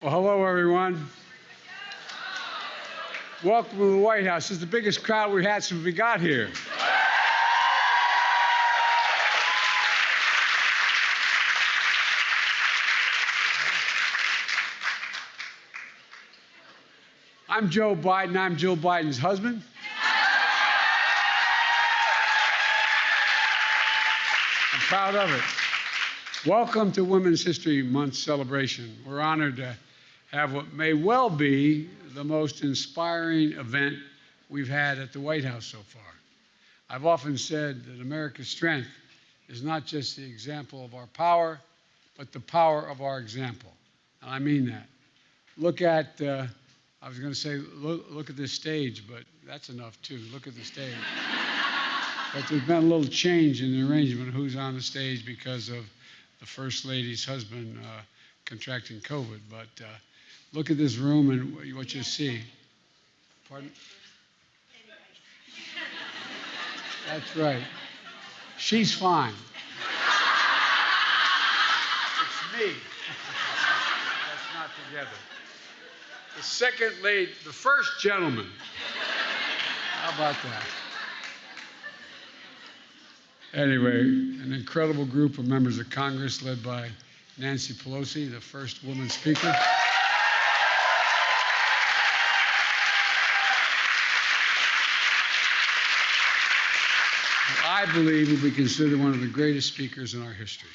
Well, hello, everyone. Welcome to the White House. This is the biggest crowd we've had since we got here. I'm Joe Biden. I'm Jill Biden's husband. I'm proud of it. Welcome to Women's History Month celebration. We're honored to have what may well be the most inspiring event we've had at the White House so far. I've often said that America's strength is not just the example of our power, but the power of our example. And I mean that. Look at, I was going to say, look at this stage, but that's enough too. Look at the stage. But there's been a little change in the arrangement of who's on the stage because of the First Lady's husband contracting COVID. But look at this room and what you see. Pardon? That's right. She's fine. It's me. That's not together. The second lady, the first gentleman. How about that? Anyway, an incredible group of members of Congress led by Nancy Pelosi, the first woman speaker. I believe will be considered one of the greatest speakers in our history.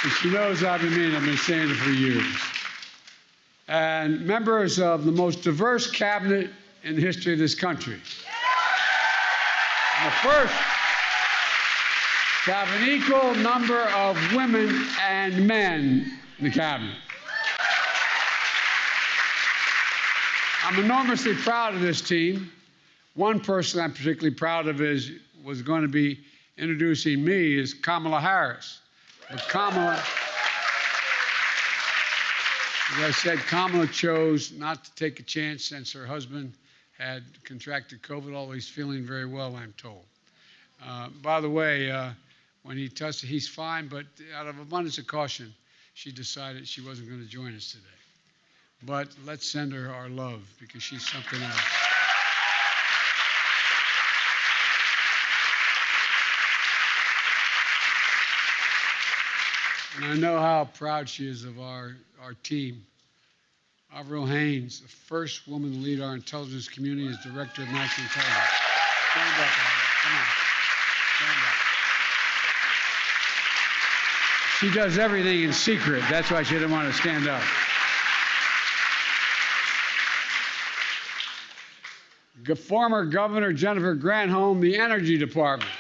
And she knows I've been saying it for years. And members of the most diverse cabinet in the history of this country. And the first to have an equal number of women and men in the cabinet. I'm enormously proud of this team. One person I'm particularly proud of was going to be introducing me is Kamala Harris. But Kamala, as I said, Kamala chose not to take a chance since her husband had contracted COVID, although he's feeling very well, I'm told. By the way, when he tested, he's fine, but out of abundance of caution, she decided she wasn't going to join us today. But let's send her our love because she's something else. And I know how proud she is of our team. Avril Haines, the first woman to lead our intelligence community as Director of National Intelligence. Stand up, Avril. Come on. Stand up. She does everything in secret. That's why she didn't want to stand up. Former Governor Jennifer Granholm, the Energy Department.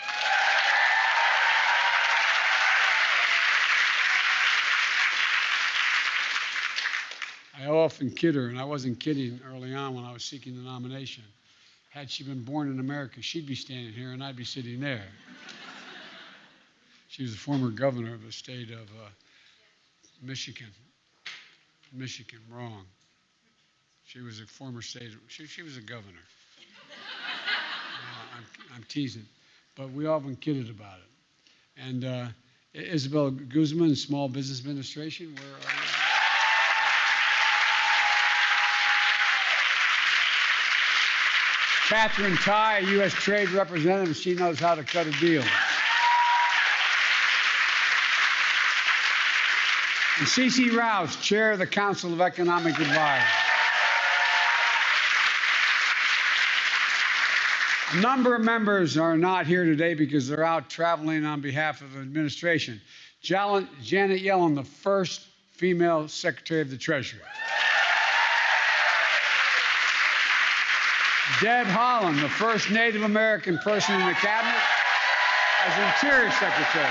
I often kid her, and I wasn't kidding early on when I was seeking the nomination. Had she been born in America, she'd be standing here and I'd be sitting there. She was the former governor of the state of Michigan. Michigan, wrong. She was a former state, she was a governor. I'm teasing, but we often kidded about it. And Isabel Guzman, Small Business Administration, where are you? Catherine Tai, a U.S. Trade Representative, she knows how to cut a deal. And C.C. Rouse, Chair of the Council of Economic Advisors. A number of members are not here today because they're out traveling on behalf of the administration. Janet Yellen, the first female Secretary of the Treasury. Deb Haaland, the first Native American person in the cabinet as Interior Secretary.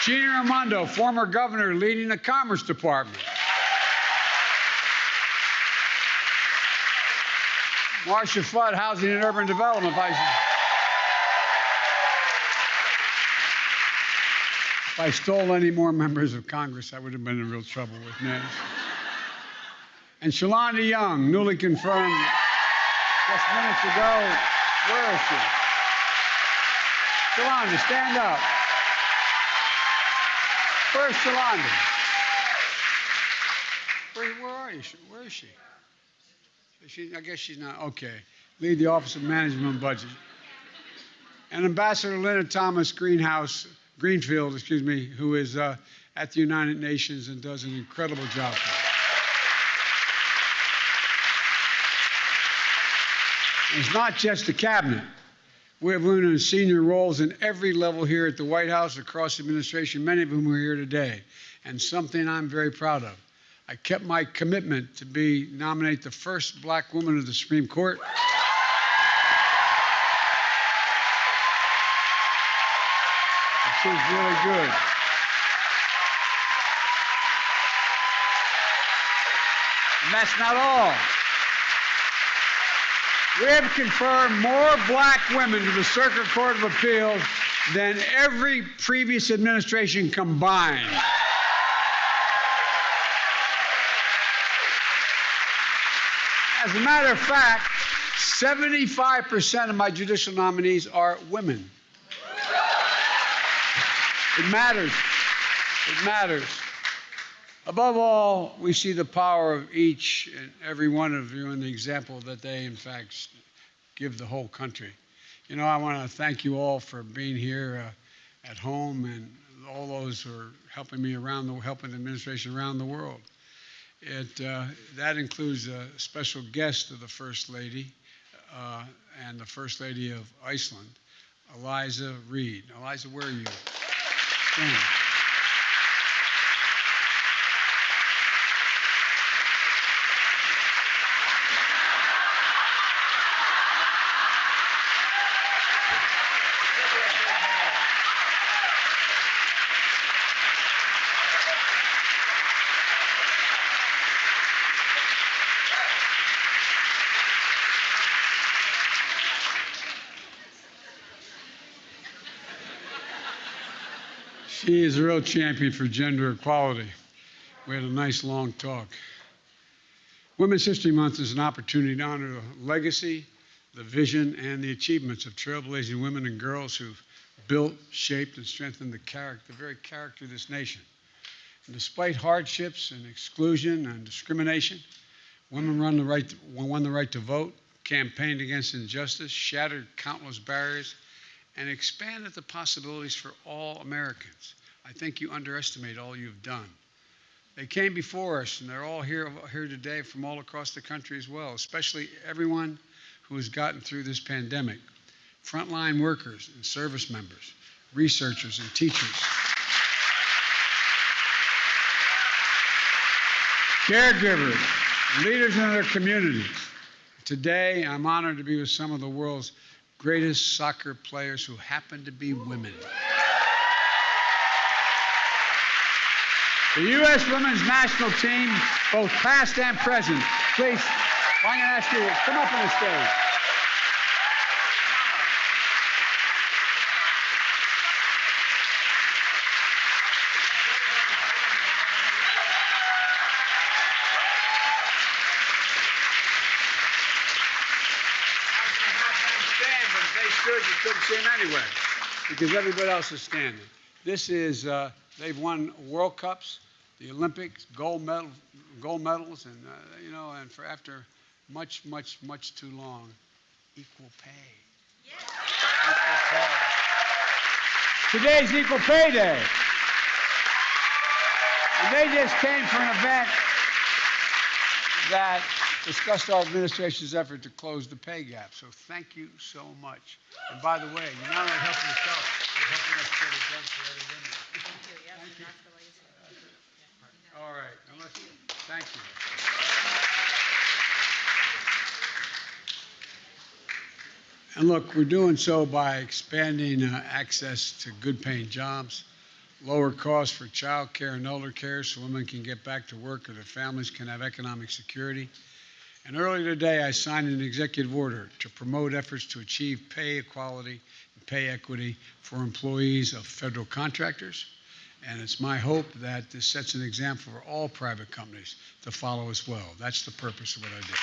Gina Raimondo, former governor leading the Commerce Department. Marcia Flood, Housing and Urban Development Vice If I stole any more members of Congress, I would have been in real trouble with Nancy. And Shalonda Young, newly confirmed just minutes ago. Where is she? Shalonda, stand up. Where's Shalonda? Where are you? Where is she? I guess she's not. Okay. Lead the Office of Management and Budget. And Ambassador Linda Thomas Greenfield, who is at the United Nations and does an incredible job for us. It's not just the cabinet. We have women in senior roles in every level here at the White House, across the administration, many of whom are here today. And something I'm very proud of. I kept my commitment to nominate the first black woman to the Supreme Court. She's really good. And that's not all. We have confirmed more black women to the Circuit Court of Appeals than every previous administration combined. As a matter of fact, 75% of my judicial nominees are women. It matters. It matters. Above all, we see the power of each and every one of you and the example that they, in fact, give the whole country. You know, I want to thank you all for being here at home and all those who are helping me helping the administration around the world. That includes a special guest of the First Lady and the First Lady of Iceland, Eliza Reid. Eliza, where are you? Stand. She is a real champion for gender equality. We had a nice long talk. Women's History Month is an opportunity to honor the legacy, the vision, and the achievements of trailblazing women and girls who've built, shaped, and strengthened the very character of this nation. And despite hardships and exclusion and discrimination, women won the right to vote, campaigned against injustice, shattered countless barriers, and expanded the possibilities for all Americans. I think you underestimate all you've done. They came before us, and they're all here today from all across the country as well, especially everyone who has gotten through this pandemic. Frontline workers and service members, researchers and teachers, caregivers, leaders in their communities. Today, I'm honored to be with some of the world's greatest soccer players who happen to be women. The U.S. Women's National Team, both past and present. Please, I'm going to ask you to come up on the stage. You couldn't see him anyway, because everybody else is standing. This is, they've won World Cups, the Olympics, gold medals, and, and for after much too long, equal pay. Yeah. Equal pay. Today's Equal Pay Day. And they just came for an event that discussed our administration's effort to close the pay gap. So thank you so much. And by the way, you're not only helping yourself, you're helping us get it done for other women. Thank you. Yes, Thank you. that's the legacy. All right. Thank you. And look, we're doing so by expanding access to good-paying jobs, lower costs for child care and elder care so women can get back to work or their families can have economic security. And earlier today, I signed an executive order to promote efforts to achieve pay equality and pay equity for employees of federal contractors And it's my hope that this sets an example for all private companies to follow as well. That's the purpose of what I do.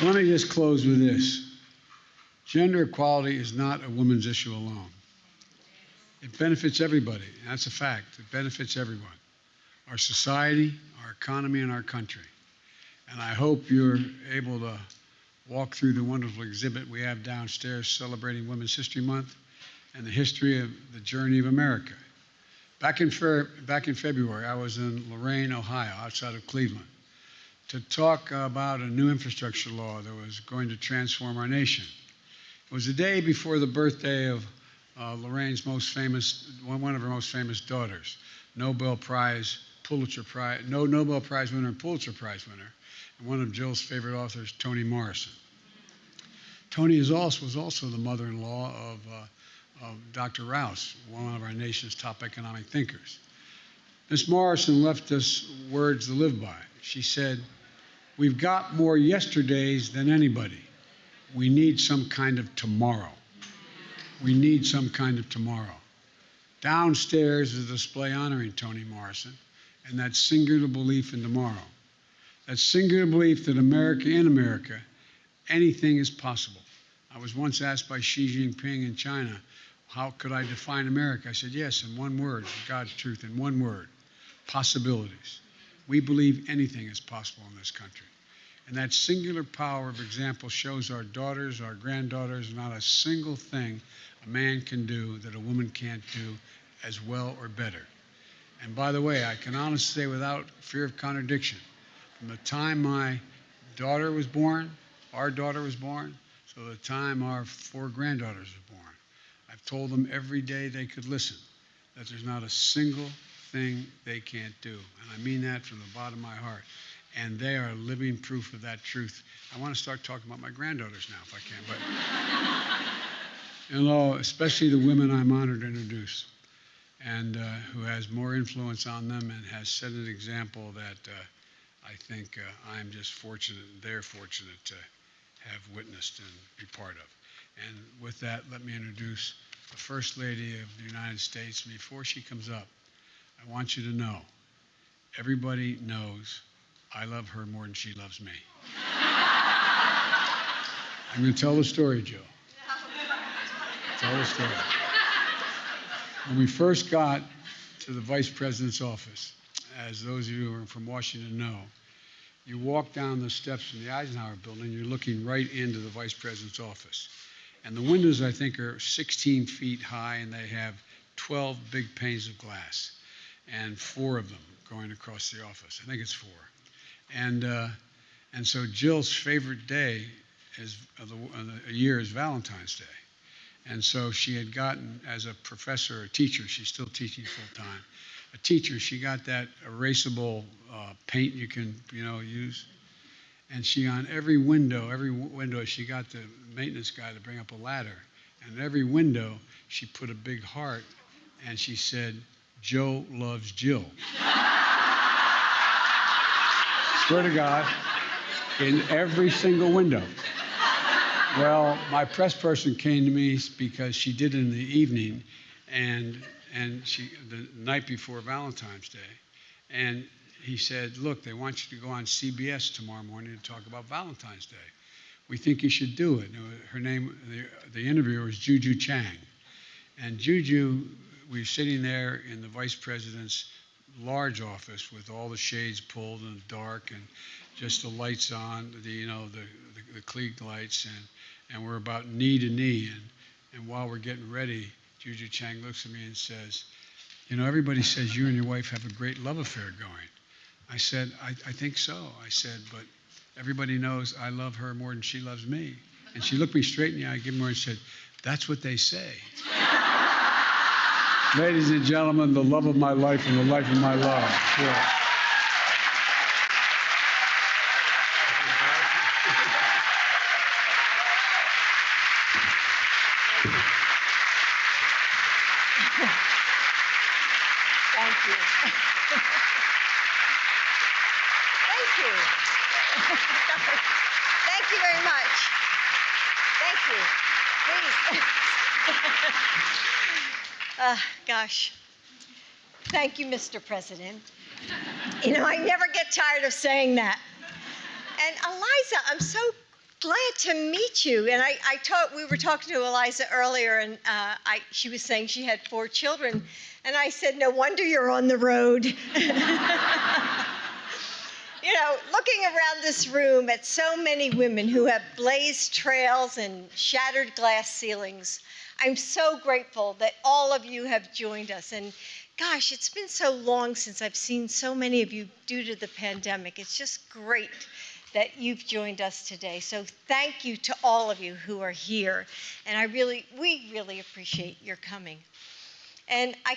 Let me just close with this. Gender equality is not a women's issue alone. It benefits everybody. That's a fact. It benefits everyone. Our society, our economy, and our country. And I hope you're able to walk through the wonderful exhibit we have downstairs celebrating Women's History Month and the history of the journey of America. Back in February, I was in Lorain, Ohio, outside of Cleveland, to talk about a new infrastructure law that was going to transform our nation. It was the day before the birthday of Lorraine's one of her most famous daughters, Nobel Prize winner and Pulitzer Prize winner, and one of Jill's favorite authors, Toni Morrison. Toni was also the mother-in-law of Dr. Rouse, one of our nation's top economic thinkers. Ms. Morrison left us words to live by. She said, "We've got more yesterdays than anybody. We need some kind of tomorrow. We need some kind of tomorrow." Downstairs is a display honoring Toni Morrison and that singular belief in tomorrow. That singular belief that in America, anything is possible. I was once asked by Xi Jinping in China, how could I define America? I said, yes, in one word, God's truth, in one word, possibilities. We believe anything is possible in this country. And that singular power of example shows our daughters, our granddaughters, not a single thing a man can do that a woman can't do as well or better. And by the way, I can honestly say without fear of contradiction, from the time my daughter was born, our daughter was born, so the time our 4 granddaughters were born, I've told them every day they could listen that there's not a single thing they can't do. And I mean that from the bottom of my heart. And they are living proof of that truth. I want to start talking about my granddaughters now, if I can. But, especially the women I'm honored to introduce, and who has more influence on them and has set an example that I think I'm just fortunate, and they're fortunate to have witnessed and be part of. And with that, let me introduce the First Lady of the United States. Before she comes up, I want you to know, everybody knows I love her more than she loves me. I'm going to tell the story, Joe. Tell the story. When we first got to the Vice President's office, as those of you who are from Washington know, you walk down the steps from the Eisenhower building, you're looking right into the Vice President's office. And the windows, I think, are 16 feet high, and they have 12 big panes of glass, and 4 of them going across the office. I think it's 4. And so Jill's favorite day of the year is Valentine's Day. And so she had gotten, as a professor or teacher, she's still teaching full-time, a teacher, she got that erasable paint you can, use. And she, on every window, she got the maintenance guy to bring up a ladder. And every window, she put a big heart, and she said, "Joe loves Jill." Swear to God, in every single window. Well, my press person came to me because she did it in the evening, and the night before Valentine's Day, and he said, "Look, they want you to go on CBS tomorrow morning to talk about Valentine's Day. We think you should do it." Her name, the interviewer was Juju Chang, and Juju, we were sitting there in the Vice President's large office with all the shades pulled in the dark and just the lights on, the Klieg lights, and we're about knee to knee. And while we're getting ready, Juju Chang looks at me and says, "Everybody says you and your wife have a great love affair going." I said, I think so. I said, "But everybody knows I love her more than she loves me." And she looked me straight in the eye, gave me and said, "That's what they say." Ladies and gentlemen, the love of my life and the life of my love. Yeah. Thank you. Thank you. Thank you very much. Thank you. Please. Gosh. Thank you, Mr. President. You know, I never get tired of saying that. And Eliza, I'm so glad to meet you. And we were talking to Eliza earlier, and she was saying she had 4 children. And I said, no wonder you're on the road. You know, looking around this room at so many women who have blazed trails and shattered glass ceilings, I'm so grateful that all of you have joined us. And gosh, it's been so long since I've seen so many of you due to the pandemic. It's just great that you've joined us today. So thank you to all of you who are here. And we really appreciate your coming. And I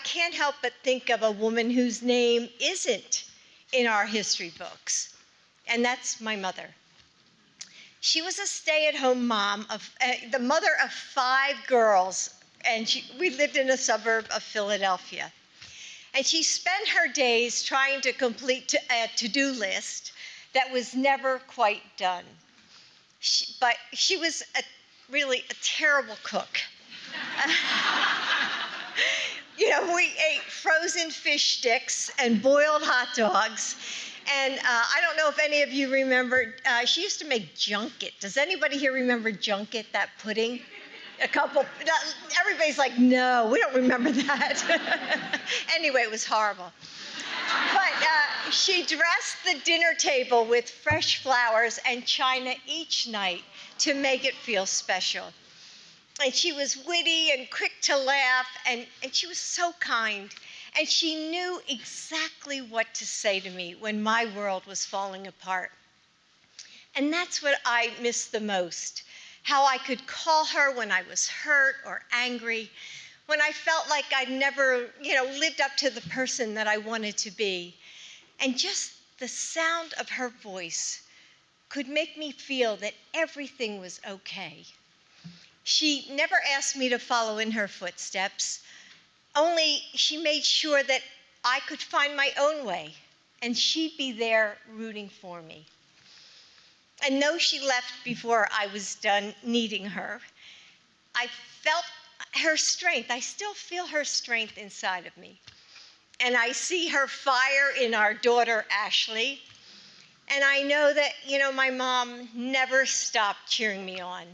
can't help but think of a woman whose name isn't in our history books, and that's my mother. She was a stay-at-home mom, the mother of 5 girls, and we lived in a suburb of Philadelphia. And she spent her days trying to complete a to-do list that was never quite done. But she was really a terrible cook. You know, we ate frozen fish sticks and boiled hot dogs. And I don't know if any of you remember, she used to make junket. Does anybody here remember junket, that pudding? Everybody's like, no, we don't remember that. Anyway, it was horrible. But she dressed the dinner table with fresh flowers and china each night to make it feel special. And she was witty and quick to laugh, and she was so kind. And she knew exactly what to say to me when my world was falling apart. And that's what I miss the most, how I could call her when I was hurt or angry, when I felt like I'd never, lived up to the person that I wanted to be. And just the sound of her voice could make me feel that everything was okay. She never asked me to follow in her footsteps, only she made sure that I could find my own way, and she'd be there rooting for me. And though she left before I was done needing her, I felt her strength. I still feel her strength inside of me. And I see her fire in our daughter, Ashley. And I know that, my mom never stopped cheering me on.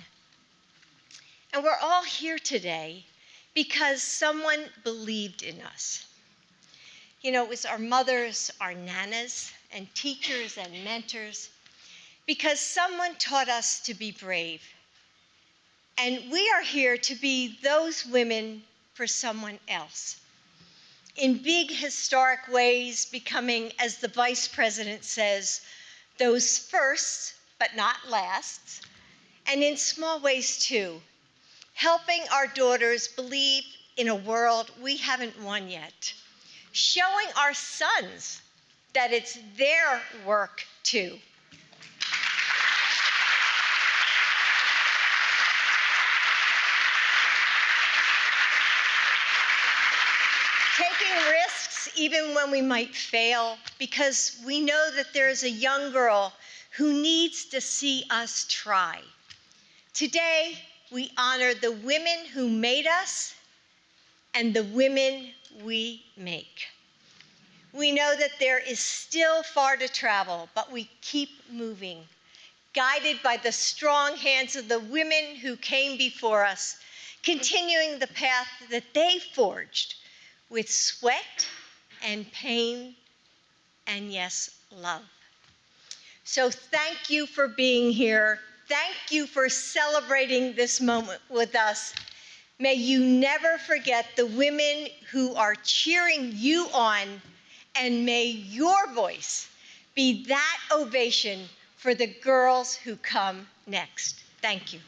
And we're all here today because someone believed in us. It was our mothers, our nanas, and teachers and mentors, because someone taught us to be brave. And we are here to be those women for someone else. In big historic ways, becoming, as the Vice President says, those firsts but not lasts. And in small ways too, helping our daughters believe in a world we haven't won yet. Showing our sons that it's their work too. Taking risks even when we might fail, because we know that there is a young girl who needs to see us try. Today, we honor the women who made us and the women we make. We know that there is still far to travel, but we keep moving, guided by the strong hands of the women who came before us, continuing the path that they forged with sweat and pain and, yes, love. So thank you for being here. Thank you for celebrating this moment with us. May you never forget the women who are cheering you on, and may your voice be that ovation for the girls who come next. Thank you.